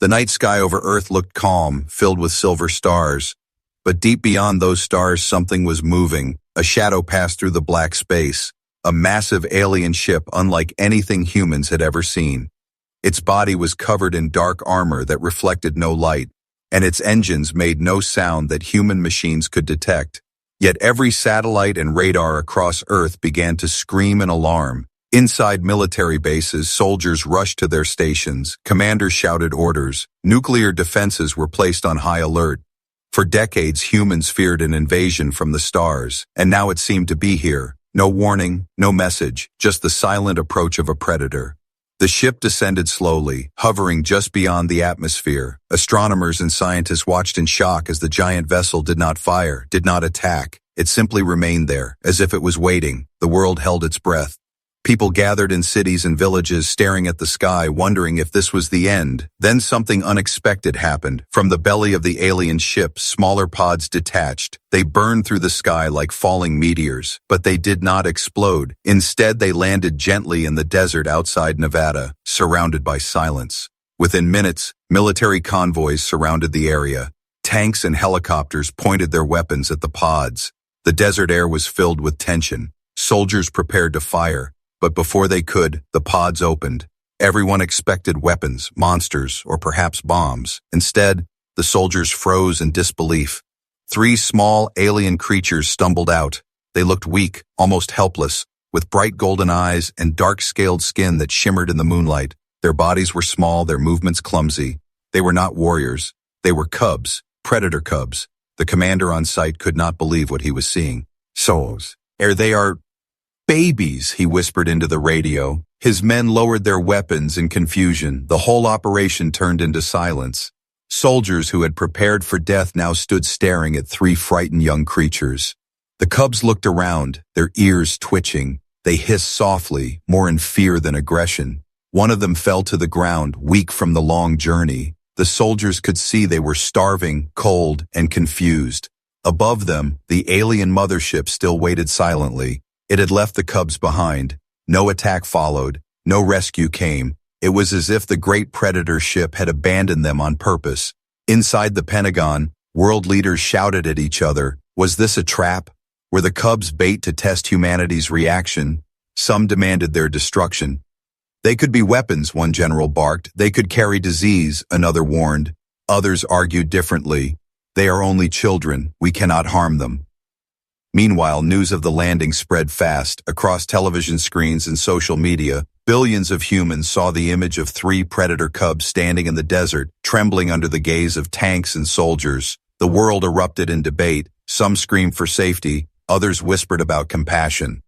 The night sky over Earth looked calm, filled with silver stars. But deep beyond those stars, something was moving. A shadow passed through the black space. A massive alien ship unlike anything humans had ever seen. Its body was covered in dark armor that reflected no light, and its engines made no sound that human machines could detect. Yet every satellite and radar across Earth began to scream in alarm. Inside military bases, soldiers rushed to their stations, commanders shouted orders, nuclear defenses were placed on high alert. For decades, humans feared an invasion from the stars, and now it seemed to be here. No warning, no message, just the silent approach of a predator. The ship descended slowly, hovering just beyond the atmosphere. Astronomers and scientists watched in shock as the giant vessel did not fire, did not attack. It simply remained there, as if it was waiting. The world held its breath. People gathered in cities and villages, staring at the sky, wondering if this was the end. Then something unexpected happened. From the belly of the alien ship, smaller pods detached. They burned through the sky like falling meteors, but they did not explode. Instead, they landed gently in the desert outside Nevada, surrounded by silence. Within minutes, military convoys surrounded the area. Tanks and helicopters pointed their weapons at the pods. The desert air was filled with tension. Soldiers prepared to fire. But before they could, the pods opened. Everyone expected weapons, monsters, or perhaps bombs. Instead, the soldiers froze in disbelief. 3 small alien creatures stumbled out. They looked weak, almost helpless, with bright golden eyes and dark-scaled skin that shimmered in the moonlight. Their bodies were small, their movements clumsy. They were not warriors. They were cubs, predator cubs. The commander on site could not believe what he was seeing. Souls. They are babies, he whispered into the radio. His men lowered their weapons in confusion. The whole operation turned into silence. Soldiers who had prepared for death now stood staring at 3 frightened young creatures. The cubs looked around, their ears twitching. They hissed softly, more in fear than aggression. One of them fell to the ground, weak from the long journey. The soldiers could see they were starving, cold, and confused. Above them, the alien mothership still waited silently. It had left the cubs behind. No attack followed. No rescue came. It was as if the great predator ship had abandoned them on purpose. Inside the Pentagon, world leaders shouted at each other. Was this a trap? Were the cubs bait to test humanity's reaction? Some demanded their destruction. They could be weapons, one general barked. They could carry disease, another warned. Others argued differently. They are only children. We cannot harm them. Meanwhile, news of the landing spread fast. Across television screens and social media, billions of humans saw the image of 3 predator cubs standing in the desert, trembling under the gaze of tanks and soldiers. The world erupted in debate. Some screamed for safety, others whispered about compassion.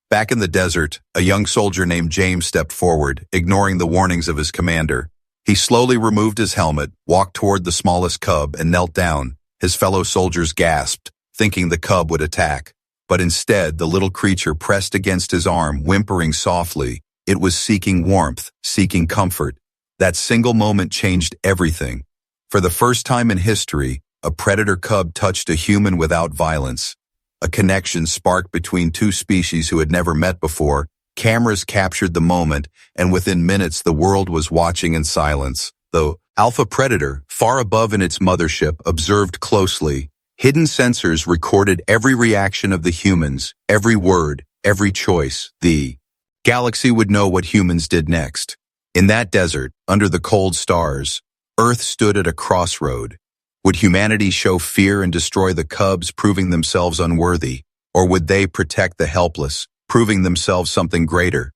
Back in the desert, a young soldier named James stepped forward, ignoring the warnings of his commander. He slowly removed his helmet, walked toward the smallest cub, and knelt down. His fellow soldiers gasped, thinking the cub would attack. But instead, the little creature pressed against his arm, whimpering softly. It was seeking warmth, seeking comfort. That single moment changed everything. For the first time in history, a predator cub touched a human without violence. A connection sparked between 2 species who had never met before. Cameras captured the moment, and within minutes the world was watching in silence. The alpha predator, far above in its mothership, observed closely. Hidden sensors recorded every reaction of the humans, every word, every choice. The galaxy would know what humans did next. In that desert, under the cold stars, Earth stood at a crossroad. Would humanity show fear and destroy the cubs, proving themselves unworthy? Or would they protect the helpless, proving themselves something greater?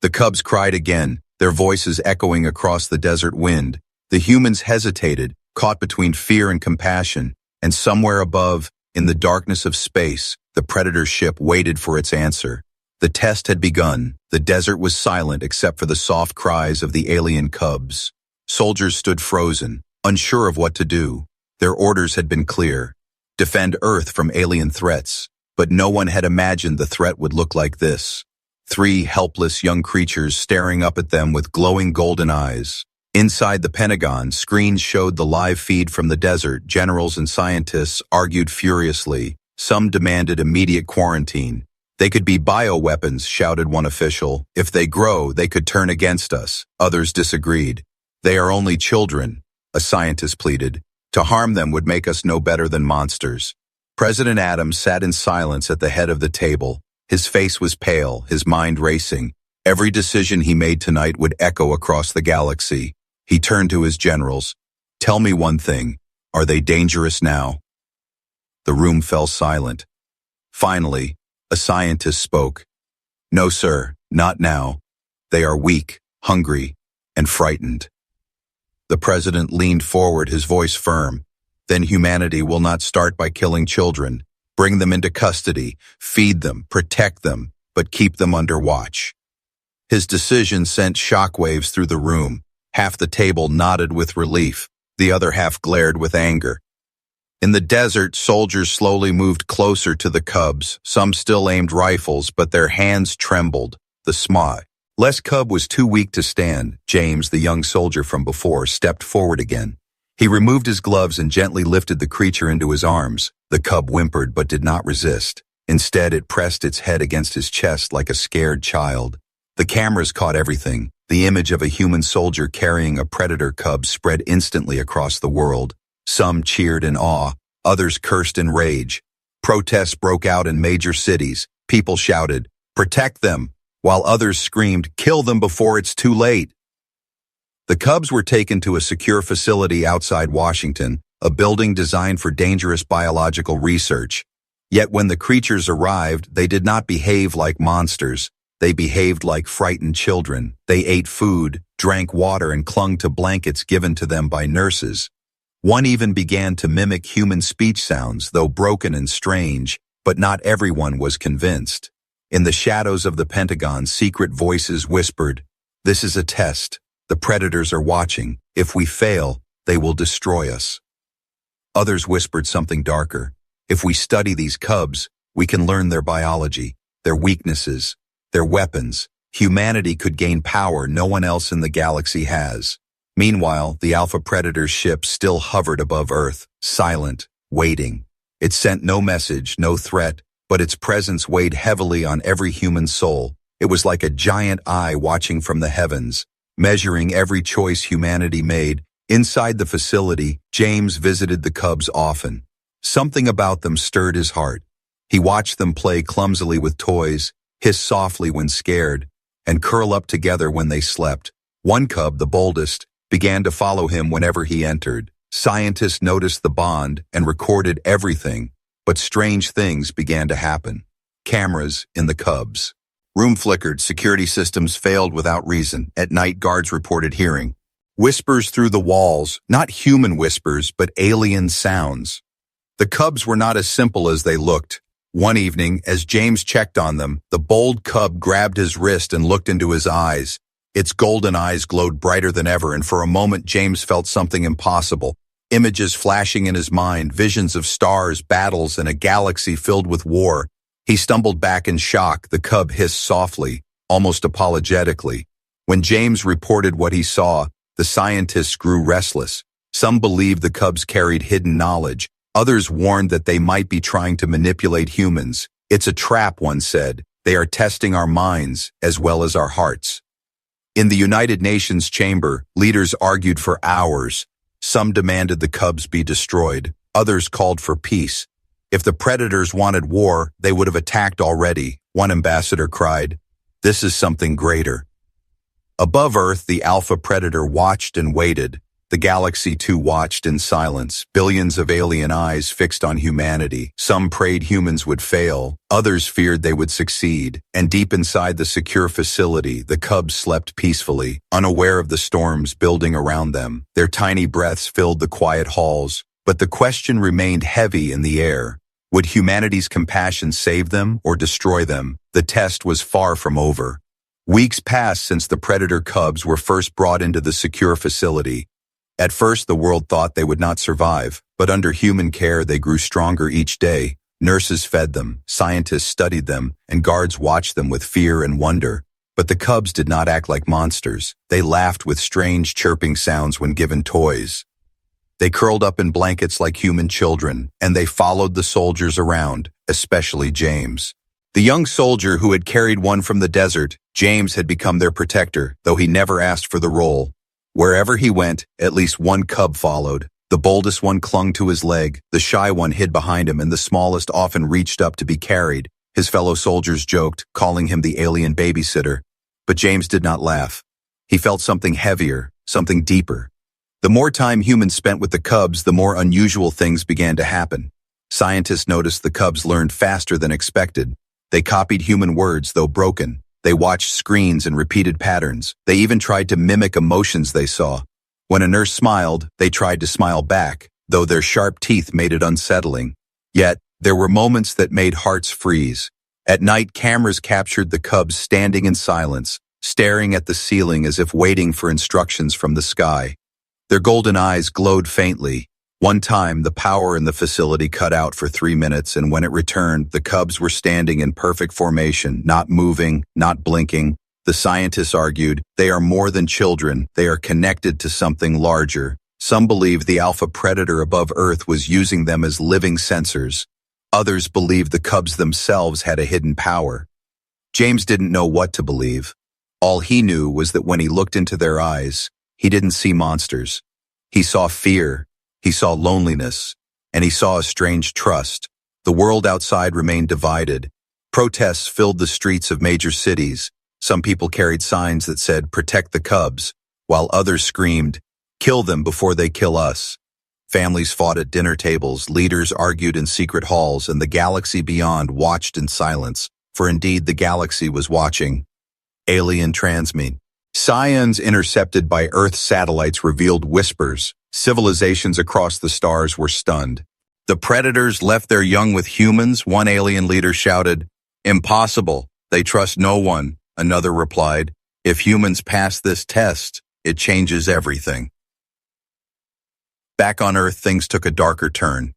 The cubs cried again, their voices echoing across the desert wind. The humans hesitated, caught between fear and compassion. And somewhere above, in the darkness of space, the predator ship waited for its answer. The test had begun. The desert was silent except for the soft cries of the alien cubs. Soldiers stood frozen, unsure of what to do. Their orders had been clear. Defend Earth from alien threats. But no one had imagined the threat would look like this. 3 helpless young creatures staring up at them with glowing golden eyes. Inside the Pentagon, screens showed the live feed from the desert. Generals and scientists argued furiously. Some demanded immediate quarantine. They could be bioweapons, shouted one official. If they grow, they could turn against us. Others disagreed. They are only children, a scientist pleaded. To harm them would make us no better than monsters. President Adams sat in silence at the head of the table. His face was pale, his mind racing. Every decision he made tonight would echo across the galaxy. He turned to his generals. Tell me one thing. Are they dangerous now? The room fell silent. Finally, a scientist spoke. No, sir, not now. They are weak, hungry, and frightened. The president leaned forward, his voice firm. Then humanity will not start by killing children. Bring them into custody, feed them, protect them, but keep them under watch. His decision sent shockwaves through the room. Half the table nodded with relief. The other half glared with anger. In the desert, soldiers slowly moved closer to the cubs. Some still aimed rifles, but their hands trembled. The smile. Les Cub was too weak to stand. James, the young soldier from before, stepped forward again. He removed his gloves and gently lifted the creature into his arms. The cub whimpered but did not resist. Instead, it pressed its head against his chest like a scared child. The cameras caught everything. The image of a human soldier carrying a predator cub spread instantly across the world. Some cheered in awe, others cursed in rage. Protests broke out in major cities. People shouted, "Protect them," while others screamed, "Kill them before it's too late." The cubs were taken to a secure facility outside Washington, a building designed for dangerous biological research. Yet when the creatures arrived, they did not behave like monsters. They behaved like frightened children. They ate food, drank water, and clung to blankets given to them by nurses. One even began to mimic human speech sounds, though broken and strange, but not everyone was convinced. In the shadows of the Pentagon, secret voices whispered, "This is a test. The predators are watching. If we fail, they will destroy us." Others whispered something darker. "If we study these cubs, we can learn their biology, their weaknesses, their weapons. Humanity could gain power no one else in the galaxy has." Meanwhile, the Alpha Predator's ship still hovered above Earth, silent, waiting. It sent no message, no threat, but its presence weighed heavily on every human soul. It was like a giant eye watching from the heavens, measuring every choice humanity made. Inside the facility, James visited the cubs often. Something about them stirred his heart. He watched them play clumsily with toys, hiss softly when scared, and curl up together when they slept. One cub, the boldest, began to follow him whenever he entered. Scientists noticed the bond and recorded everything, but strange things began to happen. Cameras in the cubs. Room flickered, security systems failed without reason. At night, guards reported hearing whispers through the walls, not human whispers, but alien sounds. The cubs were not as simple as they looked. One evening, as James checked on them, the bold cub grabbed his wrist and looked into his eyes. Its golden eyes glowed brighter than ever, and for a moment James felt something impossible. Images flashing in his mind, visions of stars, battles, and a galaxy filled with war. He stumbled back in shock. The cub hissed softly, almost apologetically. When James reported what he saw, the scientists grew restless. Some believed the cubs carried hidden knowledge. Others warned that they might be trying to manipulate humans. "It's a trap," one said. "They are testing our minds as well as our hearts." In the United Nations chamber, leaders argued for hours. Some demanded the cubs be destroyed. Others called for peace. If the predators wanted war, they would have attacked already, one ambassador cried. This is something greater. Above Earth, the Alpha Predator watched and waited. The galaxy too watched in silence, billions of alien eyes fixed on humanity. Some prayed humans would fail, others feared they would succeed. And deep inside the secure facility, the cubs slept peacefully, unaware of the storms building around them. Their tiny breaths filled the quiet halls, but the question remained heavy in the air. Would humanity's compassion save them or destroy them? The test was far from over. Weeks passed since the predator cubs were first brought into the secure facility. At first, the world thought they would not survive, but under human care, they grew stronger each day. Nurses fed them, scientists studied them, and guards watched them with fear and wonder. But the cubs did not act like monsters. They laughed with strange chirping sounds when given toys. They curled up in blankets like human children, and they followed the soldiers around, especially James. The young soldier who had carried one from the desert, James had become their protector, though he never asked for the role. Wherever he went, at least one cub followed. The boldest one clung to his leg, the shy one hid behind him, and the smallest often reached up to be carried. His fellow soldiers joked, calling him the alien babysitter. But James did not laugh. He felt something heavier, something deeper. The more time humans spent with the cubs, the more unusual things began to happen. Scientists noticed the cubs learned faster than expected. They copied human words, though broken. They watched screens and repeated patterns. They even tried to mimic emotions they saw. When a nurse smiled, they tried to smile back, though their sharp teeth made it unsettling. Yet, there were moments that made hearts freeze. At night, cameras captured the cubs standing in silence, staring at the ceiling as if waiting for instructions from the sky. Their golden eyes glowed faintly. One time, the power in the facility cut out for 3 minutes, and when it returned, the cubs were standing in perfect formation, not moving, not blinking. The scientists argued, they are more than children, they are connected to something larger. Some believed the alpha predator above Earth was using them as living sensors. Others believed the cubs themselves had a hidden power. James didn't know what to believe. All he knew was that when he looked into their eyes, he didn't see monsters. He saw fear, he saw loneliness, and he saw a strange trust. The world outside remained divided. Protests filled the streets of major cities. Some people carried signs that said, "Protect the cubs," while others screamed, "Kill them before they kill us." Families fought at dinner tables, leaders argued in secret halls, and the galaxy beyond watched in silence, for indeed the galaxy was watching. Alien transmit. Scions intercepted by Earth satellites revealed whispers. Civilizations across the stars were stunned. The predators left their young with humans, one alien leader shouted. "Impossible. They trust no one." Another replied, "If humans pass this test, it changes everything." Back on Earth, things took a darker turn.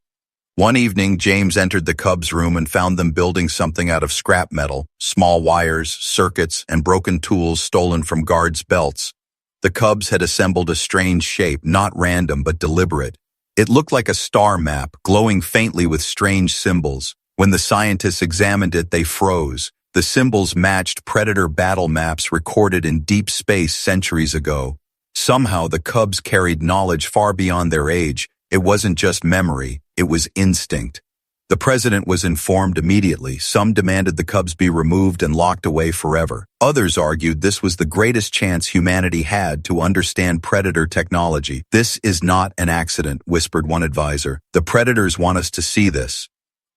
One evening, James entered the Cubs' room and found them building something out of scrap metal, small wires, circuits, and broken tools stolen from guards' belts. The Cubs had assembled a strange shape, not random but deliberate. It looked like a star map, glowing faintly with strange symbols. When the scientists examined it, they froze. The symbols matched Predator battle maps recorded in deep space centuries ago. Somehow, the Cubs carried knowledge far beyond their age. It wasn't just memory, it was instinct. The president was informed immediately. Some demanded the Cubs be removed and locked away forever. Others argued this was the greatest chance humanity had to understand Predator technology. "This is not an accident," whispered one advisor. "The Predators want us to see this."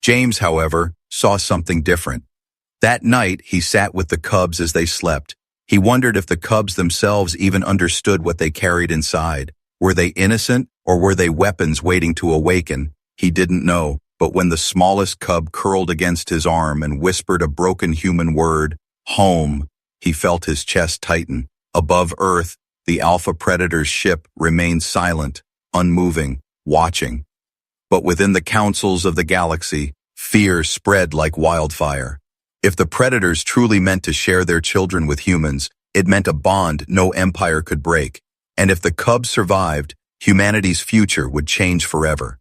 James, however, saw something different. That night, he sat with the Cubs as they slept. He wondered if the Cubs themselves even understood what they carried inside. Were they innocent, or were they weapons waiting to awaken? He didn't know, but when the smallest cub curled against his arm and whispered a broken human word, "home," he felt his chest tighten. Above Earth, the Alpha Predator's ship remained silent, unmoving, watching. But within the councils of the galaxy, fear spread like wildfire. If the Predators truly meant to share their children with humans, it meant a bond no empire could break. And if the Cubs survived, humanity's future would change forever.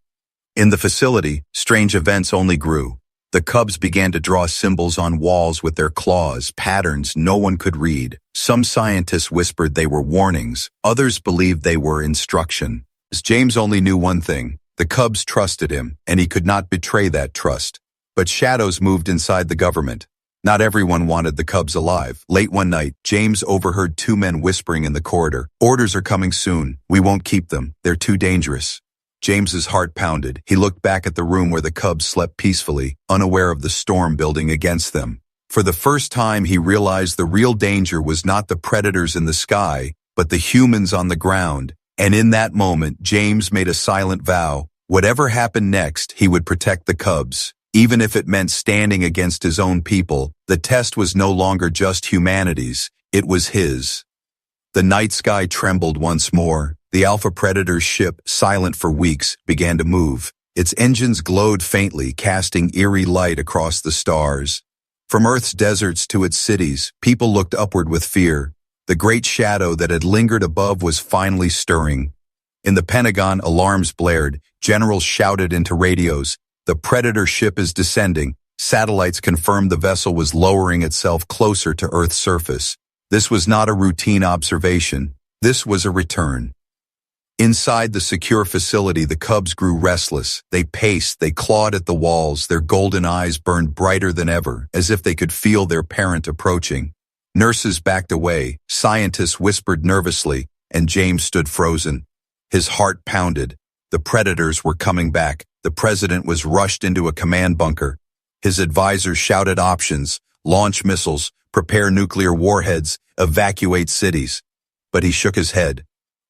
In the facility, strange events only grew. The Cubs began to draw symbols on walls with their claws, patterns no one could read. Some scientists whispered they were warnings. Others believed they were instruction. James only knew one thing. The Cubs trusted him, and he could not betray that trust. But shadows moved inside the government. Not everyone wanted the Cubs alive. Late one night, James overheard two men whispering in the corridor. "Orders are coming soon. We won't keep them. They're too dangerous." James's heart pounded. He looked back at the room where the Cubs slept peacefully, unaware of the storm building against them. For the first time, he realized the real danger was not the predators in the sky, but the humans on the ground. And in that moment, James made a silent vow. Whatever happened next, he would protect the Cubs. Even if it meant standing against his own people, the test was no longer just humanity's, it was his. The night sky trembled once more. The Alpha Predator's ship, silent for weeks, began to move. Its engines glowed faintly, casting eerie light across the stars. From Earth's deserts to its cities, people looked upward with fear. The great shadow that had lingered above was finally stirring. In the Pentagon, alarms blared. Generals shouted into radios. "The Predator ship is descending." Satellites confirmed the vessel was lowering itself closer to Earth's surface. This was not a routine observation. This was a return. Inside the secure facility, the cubs grew restless. They paced, they clawed at the walls, their golden eyes burned brighter than ever, as if they could feel their parent approaching. Nurses backed away, scientists whispered nervously, and James stood frozen. His heart pounded. The predators were coming back. The president was rushed into a command bunker. His advisors shouted options: launch missiles, prepare nuclear warheads, evacuate cities. But he shook his head.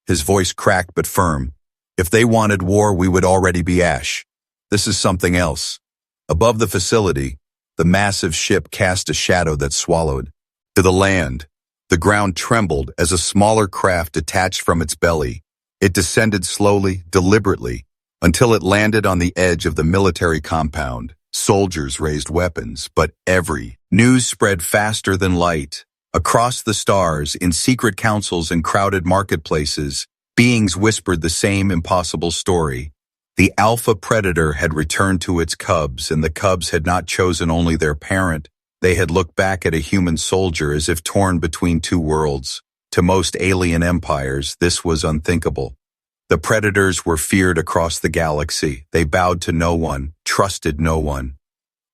His voice cracked but firm. If they wanted war, we would already be ash. This is something else. Above the facility, the massive ship cast a shadow that swallowed. To the land, the ground trembled as a smaller craft detached from its belly. It descended slowly, deliberately, until it landed on the edge of the military compound. Soldiers raised weapons, but every news spread faster than light. Across the stars, in secret councils and crowded marketplaces, beings whispered the same impossible story. The alpha predator had returned to its cubs, and the cubs had not chosen only their parent. They had looked back at a human soldier as if torn between two worlds. To most alien empires, this was unthinkable. The predators were feared across the galaxy. They bowed to no one, trusted no one.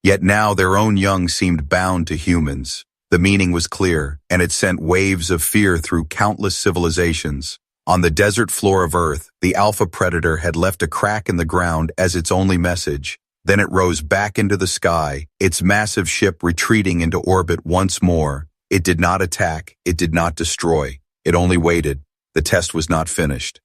Yet now their own young seemed bound to humans. The meaning was clear, and it sent waves of fear through countless civilizations. On the desert floor of Earth, the alpha predator had left a crack in the ground as its only message. Then it rose back into the sky, its massive ship retreating into orbit once more. It did not attack, it did not destroy. It only waited. The test was not finished.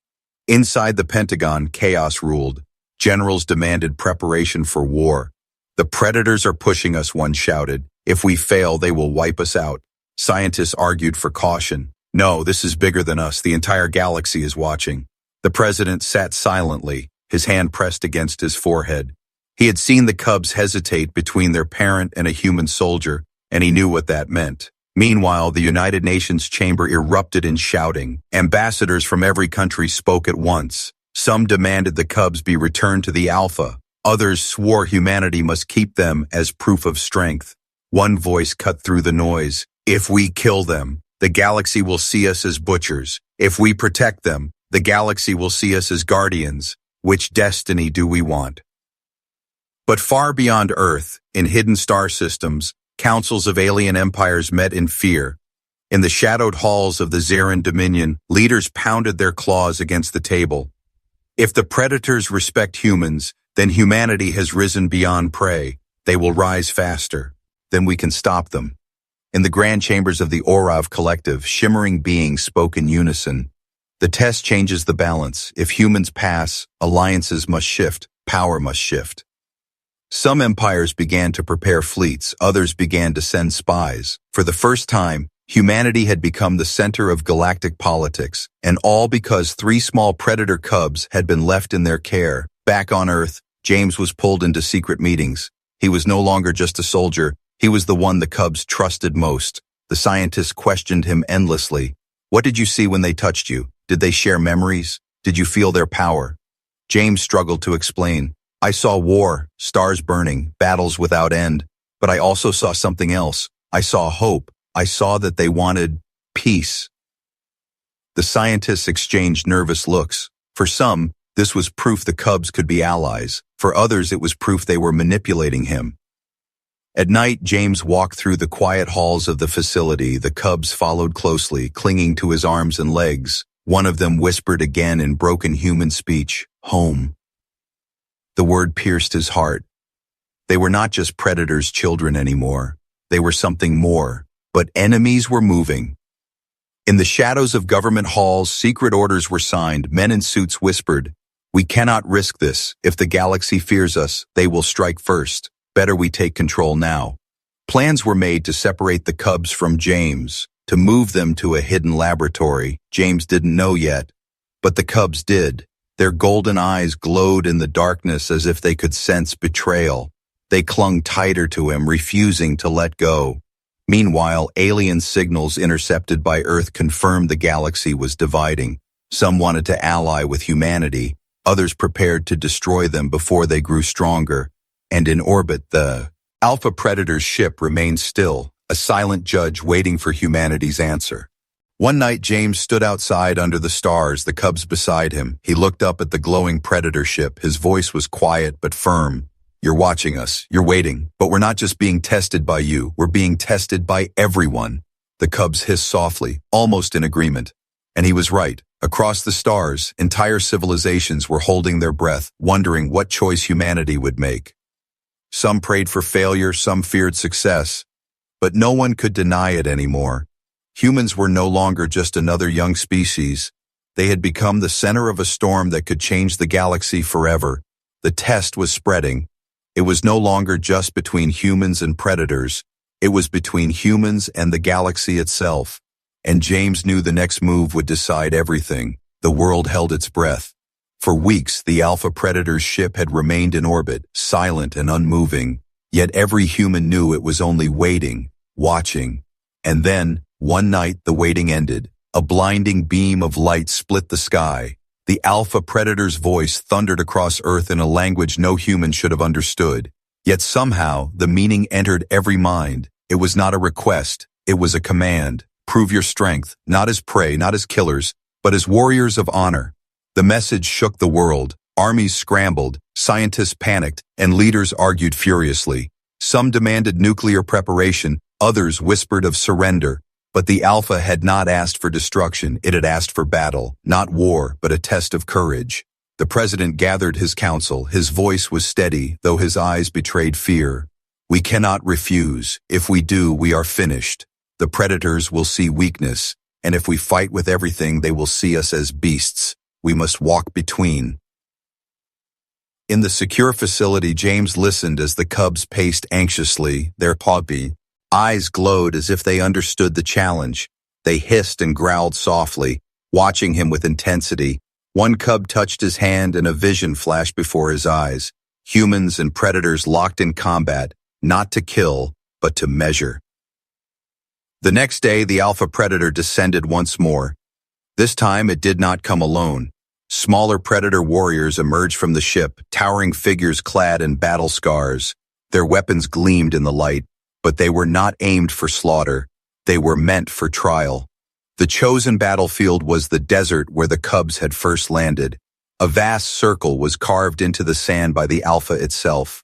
Inside the Pentagon, chaos ruled. Generals demanded preparation for war. The predators are pushing us, one shouted. If we fail, they will wipe us out. Scientists argued for caution. No, this is bigger than us. The entire galaxy is watching. The president sat silently, his hand pressed against his forehead. He had seen the cubs hesitate between their parent and a human soldier, and he knew what that meant. Meanwhile, the United Nations chamber erupted in shouting. Ambassadors from every country spoke at once. Some demanded the cubs be returned to the Alpha. Others swore humanity must keep them as proof of strength. One voice cut through the noise. If we kill them, the galaxy will see us as butchers. If we protect them, the galaxy will see us as guardians. Which destiny do we want? But far beyond Earth, in hidden star systems, councils of alien empires met in fear. In the shadowed halls of the Zarin Dominion, leaders pounded their claws against the table. If the predators respect humans, then humanity has risen beyond prey. They will rise faster. Then we can stop them. In the grand chambers of the Orav Collective, shimmering beings spoke in unison. The test changes the balance. If humans pass, alliances must shift, power must shift. Some empires began to prepare fleets, others began to send spies. For the first time, humanity had become the center of galactic politics, and all because 3 small predator cubs had been left in their care. Back on Earth, James was pulled into secret meetings. He was no longer just a soldier. He was the one the cubs trusted most. The scientists questioned him endlessly. What did you see when they touched you? Did they share memories? Did you feel their power? James struggled to explain. I saw war, stars burning, battles without end. But I also saw something else. I saw hope. I saw that they wanted peace. The scientists exchanged nervous looks. For some, this was proof the cubs could be allies. For others, it was proof they were manipulating him. At night, James walked through the quiet halls of the facility. The cubs followed closely, clinging to his arms and legs. One of them whispered again in broken human speech, "Home." The word pierced his heart. They were not just predators' children anymore. They were something more. But enemies were moving. In the shadows of government halls, secret orders were signed. Men in suits whispered, "We cannot risk this. If the galaxy fears us, they will strike first. Better we take control now." Plans were made to separate the cubs from James, to move them to a hidden laboratory. James didn't know yet, but the cubs did. Their golden eyes glowed in the darkness as if they could sense betrayal. They clung tighter to him, refusing to let go. Meanwhile, alien signals intercepted by Earth confirmed the galaxy was dividing. Some wanted to ally with humanity, others prepared to destroy them before they grew stronger. And in orbit, the Alpha Predator's ship remained still, a silent judge waiting for humanity's answer. One night, James stood outside under the stars, the cubs beside him. He looked up at the glowing predator ship. His voice was quiet but firm. "You're watching us. You're waiting. But we're not just being tested by you. We're being tested by everyone." The cubs hissed softly, almost in agreement. And he was right. Across the stars, entire civilizations were holding their breath, wondering what choice humanity would make. Some prayed for failure, some feared success. But no one could deny it anymore. Humans were no longer just another young species. They had become the center of a storm that could change the galaxy forever. The test was spreading. It was no longer just between humans and predators. It was between humans and the galaxy itself. And James knew the next move would decide everything. The world held its breath. For weeks, the Alpha Predator's ship had remained in orbit, silent and unmoving. Yet every human knew it was only waiting, watching. And then, one night, the waiting ended. A blinding beam of light split the sky. The Alpha Predator's voice thundered across Earth in a language no human should have understood. Yet somehow, the meaning entered every mind. It was not a request. It was a command. Prove your strength, not as prey, not as killers, but as warriors of honor. The message shook the world. Armies scrambled, scientists panicked, and leaders argued furiously. Some demanded nuclear preparation, others whispered of surrender. But the Alpha had not asked for destruction, it had asked for battle, not war, but a test of courage. The president gathered his council. His voice was steady, though his eyes betrayed fear. "We cannot refuse. If we do, we are finished. The predators will see weakness, and if we fight with everything, they will see us as beasts. We must walk between." In the secure facility, James listened as the cubs paced anxiously, their puppy eyes glowed as if they understood the challenge. They hissed and growled softly, watching him with intensity. One cub touched his hand and a vision flashed before his eyes. Humans and predators locked in combat, not to kill, but to measure. The next day, the Alpha Predator descended once more. This time, it did not come alone. Smaller predator warriors emerged from the ship, towering figures clad in battle scars. Their weapons gleamed in the light, but they were not aimed for slaughter. They were meant for trial. The chosen battlefield was the desert where the cubs had first landed. A vast circle was carved into the sand by the Alpha itself.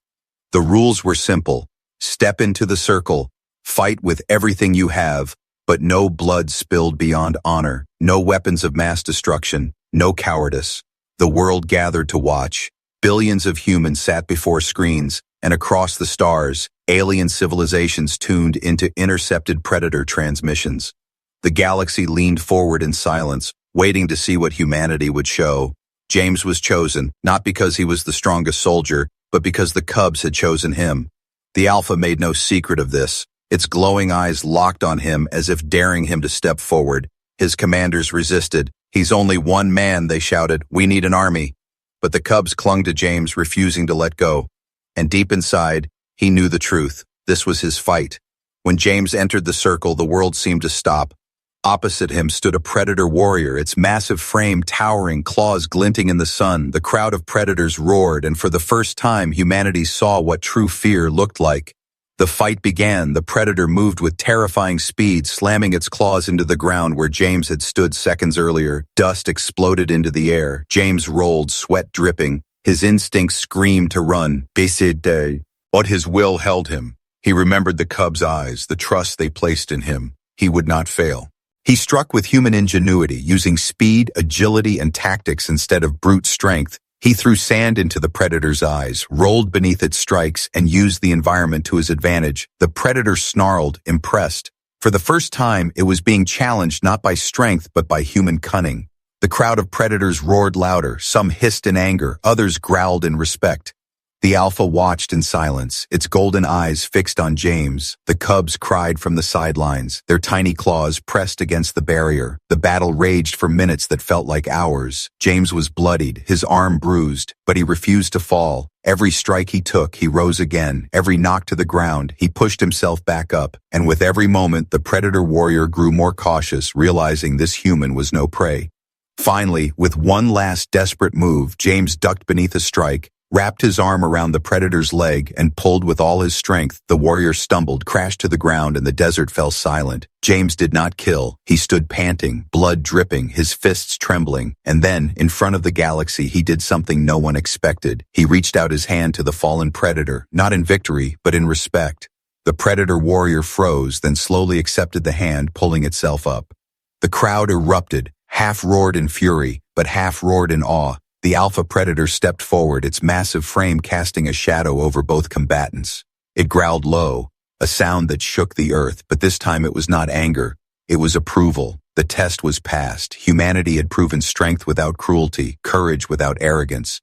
The rules were simple. Step into the circle, fight with everything you have, but no blood spilled beyond honor, no weapons of mass destruction, no cowardice. The world gathered to watch. Billions of humans sat before screens, and across the stars, alien civilizations tuned into intercepted predator transmissions. The galaxy leaned forward in silence, waiting to see what humanity would show. James was chosen, not because he was the strongest soldier, but because the cubs had chosen him. The Alpha made no secret of this. Its glowing eyes locked on him as if daring him to step forward. His commanders resisted. "He's only one man," they shouted. "We need an army." But the cubs clung to James, refusing to let go. And deep inside, he knew the truth. This was his fight. When James entered the circle, the world seemed to stop. Opposite him stood a predator warrior, its massive frame towering, claws glinting in the sun. The crowd of predators roared, and for the first time, humanity saw what true fear looked like. The fight began. The predator moved with terrifying speed, slamming its claws into the ground where James had stood seconds earlier. Dust exploded into the air. James rolled, sweat dripping. His instincts screamed to run. But his will held him. He remembered the cubs' eyes, the trust they placed in him. He would not fail. He struck with human ingenuity, using speed, agility, and tactics instead of brute strength. He threw sand into the predator's eyes, rolled beneath its strikes, and used the environment to his advantage. The predator snarled, impressed. For the first time, it was being challenged not by strength, but by human cunning. The crowd of predators roared louder. Some hissed in anger, others growled in respect. The Alpha watched in silence, its golden eyes fixed on James. The cubs cried from the sidelines, their tiny claws pressed against the barrier. The battle raged for minutes that felt like hours. James was bloodied, his arm bruised, but he refused to fall. Every strike he took, he rose again. Every knock to the ground, he pushed himself back up. And with every moment, the predator warrior grew more cautious, realizing this human was no prey. Finally, with one last desperate move, James ducked beneath a strike, wrapped his arm around the predator's leg, and pulled with all his strength. The warrior stumbled, crashed to the ground, and the desert fell silent. James did not kill. He stood panting, blood dripping, his fists trembling. And then, in front of the galaxy, he did something no one expected. He reached out his hand to the fallen predator, not in victory, but in respect. The predator warrior froze, then slowly accepted the hand, pulling itself up. The crowd erupted, half roared in fury, but half roared in awe. The alpha predator stepped forward, its massive frame casting a shadow over both combatants. It growled low, a sound that shook the earth, but this time it was not anger. It was approval. The test was passed. Humanity had proven strength without cruelty, courage without arrogance.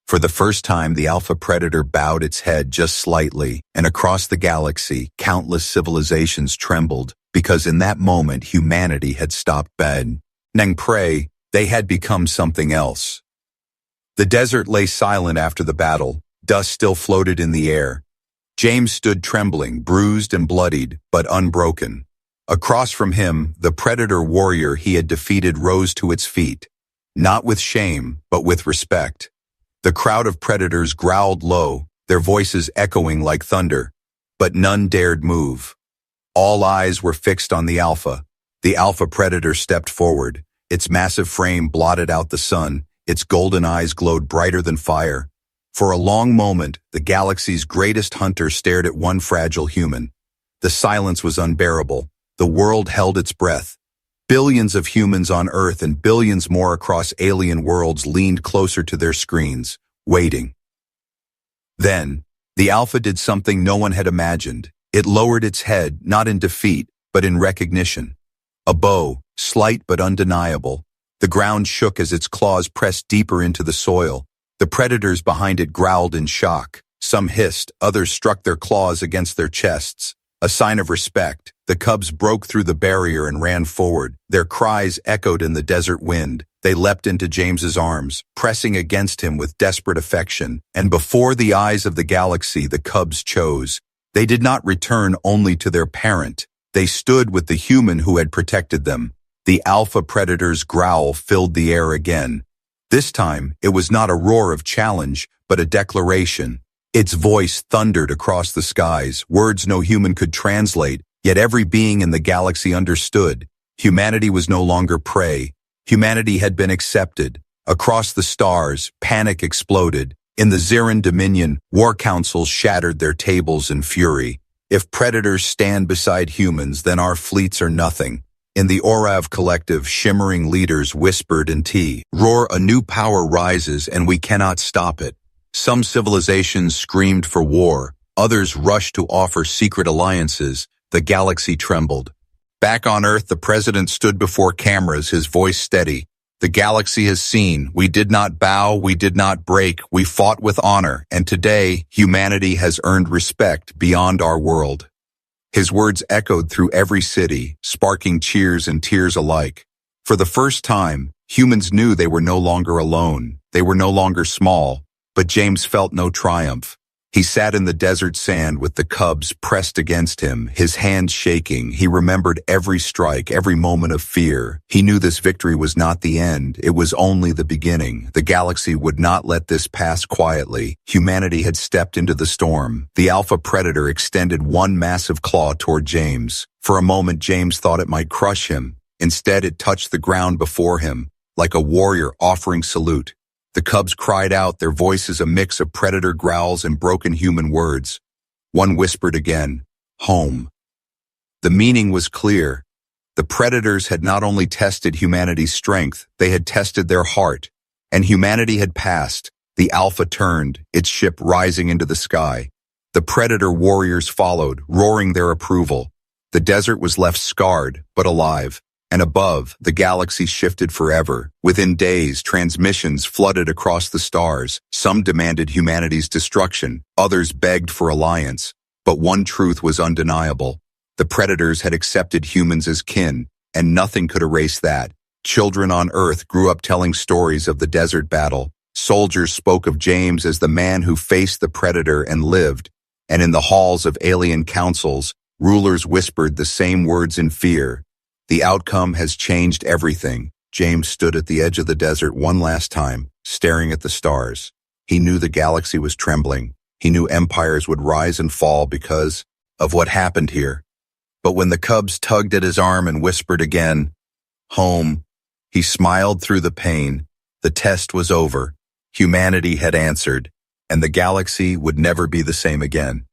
For the first time, the alpha predator bowed its head just slightly, and across the galaxy, countless civilizations trembled, because in that moment, humanity had stopped being prey. They had become something else. The desert lay silent after the battle. Dust still floated in the air. James stood trembling, bruised and bloodied, but unbroken. Across from him, the predator warrior he had defeated rose to its feet, not with shame, but with respect. The crowd of predators growled low, their voices echoing like thunder, but none dared move. All eyes were fixed on the alpha. The alpha predator stepped forward. Its massive frame blotted out the sun. Its golden eyes glowed brighter than fire. For a long moment, the galaxy's greatest hunter stared at one fragile human. The silence was unbearable. The world held its breath. Billions of humans on Earth and billions more across alien worlds leaned closer to their screens, waiting. Then, the Alpha did something no one had imagined. It lowered its head, not in defeat, but in recognition. A bow, slight but undeniable. The ground shook as its claws pressed deeper into the soil. The predators behind it growled in shock. Some hissed, others struck their claws against their chests. A sign of respect, the cubs broke through the barrier and ran forward. Their cries echoed in the desert wind. They leapt into James's arms, pressing against him with desperate affection. And before the eyes of the galaxy, the cubs chose. They did not return only to their parent. They stood with the human who had protected them. The alpha predator's growl filled the air again. This time, it was not a roar of challenge, but a declaration. Its voice thundered across the skies, words no human could translate, yet every being in the galaxy understood. Humanity was no longer prey. Humanity had been accepted. Across the stars, panic exploded. In the Ziran Dominion, war councils shattered their tables in fury. If predators stand beside humans, then our fleets are nothing. In the Orav collective, shimmering leaders whispered in roar, a new power rises and we cannot stop it. Some civilizations screamed for war, others rushed to offer secret alliances. The galaxy trembled. Back on Earth, the president stood before cameras, his voice steady. The galaxy has seen. We did not bow, we did not break, we fought with honor, and today, humanity has earned respect beyond our world. His words echoed through every city, sparking cheers and tears alike. For the first time, humans knew they were no longer alone. They were no longer small. But James felt no triumph. He sat in the desert sand with the cubs pressed against him, his hands shaking. He remembered every strike, every moment of fear. He knew this victory was not the end. It was only the beginning. The galaxy would not let this pass quietly. Humanity had stepped into the storm. The alpha predator extended one massive claw toward James. For a moment, James thought it might crush him. Instead, it touched the ground before him, like a warrior offering salute. The cubs cried out, their voices a mix of predator growls and broken human words. One whispered again, home. The meaning was clear. The predators had not only tested humanity's strength, they had tested their heart. And humanity had passed. The Alpha turned, its ship rising into the sky. The predator warriors followed, roaring their approval. The desert was left scarred, but alive. And above, the galaxy shifted forever. Within days, transmissions flooded across the stars. Some demanded humanity's destruction, others begged for alliance. But one truth was undeniable. The predators had accepted humans as kin, and nothing could erase that. Children on Earth grew up telling stories of the desert battle. Soldiers spoke of James as the man who faced the predator and lived. And in the halls of alien councils, rulers whispered the same words in fear. The outcome has changed everything. James stood at the edge of the desert one last time, staring at the stars. He knew the galaxy was trembling. He knew empires would rise and fall because of what happened here. But when the cubs tugged at his arm and whispered again, "Home," he smiled through the pain. The test was over. Humanity had answered, and the galaxy would never be the same again.